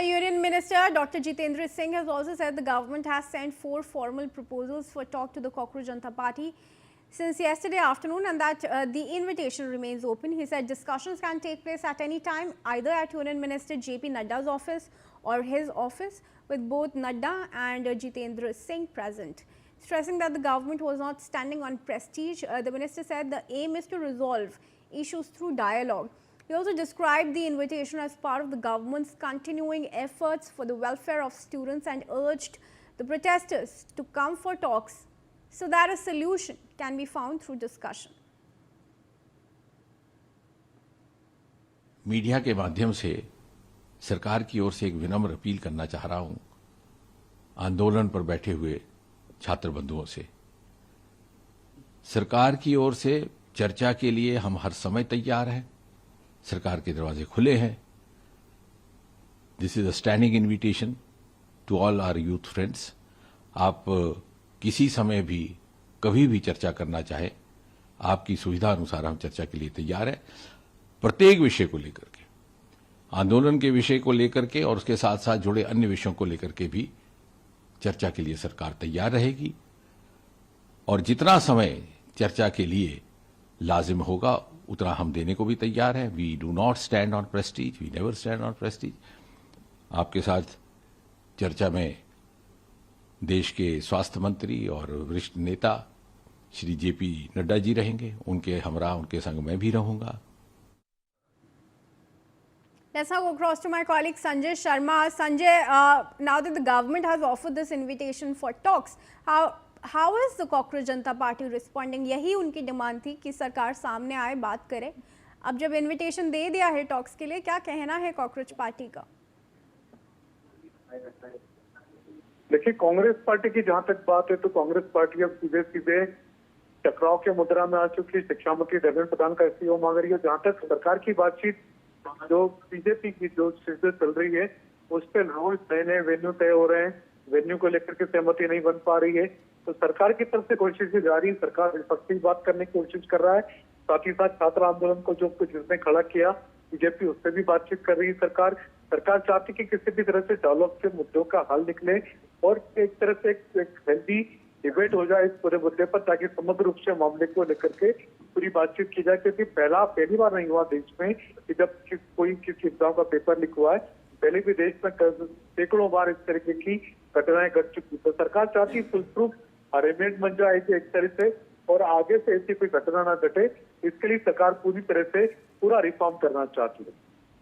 Union Minister Dr. Jitendra Singh has also said the government has sent 4 formal proposals for talk to the Cockroach Janata Party since yesterday afternoon, and that the invitation remains open. He said discussions can take place at any time, either at Union Minister JP Nadda's office or his office, with both Nadda and Jitendra Singh present. Stressing that the government was not standing on prestige, the minister said the aim is to resolve issues through dialogue. He also described the invitation as part of the government's continuing efforts for the welfare of students and urged the protesters to come for talks so that a solution can be found through discussion. Media के माध्यम से सरकार की ओर से एक विनम्र appeal करना चाह रहा हूं आंदोलन पर बैठे हुए छात्र बंधुओं से। सरकार की ओर से चर्चा के लिए हम हर समय तैयार हैं। सरकार के दरवाजे खुले हैं। This is a standing invitation to all our youth friends. आप किसी समय भी कभी भी चर्चा करना चाहे, आपकी सुविधा अनुसार हम चर्चा के लिए तैयार हैं। प्रत्येक विषय को लेकर के, आंदोलन के विषय को लेकर के और उसके साथ साथ जुड़े अन्य विषयों को लेकर के भी चर्चा के लिए सरकार तैयार रहेगी। और जितना समय चर्चा के लिए लाजिम होगा उतना हम देने को भी तैयार हैं। We do not stand on prestige, we never stand on prestige. आपके साथ चर्चा में देश के स्वास्थ्य मंत्री और वरिष्ठ नेता श्री जेपी नड्डा जी रहेंगे। उनके हमरा उनके संग मैं भी रहूंगा। Let's now go across to my colleague Sanjay Sharma. Sanjay, now that the government has offered this invitation for talks, how is the Cockroach Janata Party responding? यही उनकी डिमांड थी कि सरकार सामने आए, बात करे। अब जब इनविटेशन दे दिया है टॉक्स के लिए, क्या कहना है कॉकरोच पार्टी का? देखिए, कांग्रेस पार्टी की जहां तक बात है तो कांग्रेस पार्टी अब सीधे सीधे टकराव के मुद्रा में आ चुकी है। शिक्षा मंत्री धर्मेंद्र प्रधान का इस्तीफा मांग रही है। जहां तक सरकार की बातचीत जो बीजेपी की जो चीजें चल रही है उस पर रोज नए नए वेन्यू तय हो रहे हैं। वेन्यू को लेकर के सहमति नहीं बन पा रही है, तो सरकार की तरफ से कोशिशें जारी है। सरकार विपक्षी बात करने की कोशिश कर रहा है, साथ ही साथ छात्र आंदोलन को जो कुछ जिसने खड़ा किया बीजेपी उससे भी बातचीत कर रही है। सरकार चाहती कि किसी भी तरह से डायलॉग से मुद्दों का हल निकले और एक तरह से एक हेल्दी डिबेट हो जाए इस पूरे मुद्दे पर, ताकि समग्र रूप से मामले को लेकर के पूरी बातचीत की जाए। क्योंकि पहली बार नहीं हुआ देश में कि जब कोई किसी एग्जाम का पेपर लीक हुआ है। पहले भी देश में सैकड़ों बार इस तरीके की घटनाएं घट चुकी। तो सरकार चाहती फुल प्रूफ अरेंजमेंट बन जाए एक तरह से और आगे से ऐसी कोई घटना ना घटे, इसके लिए सरकार पूरी तरह से पूरा रिफॉर्म करना चाहती है।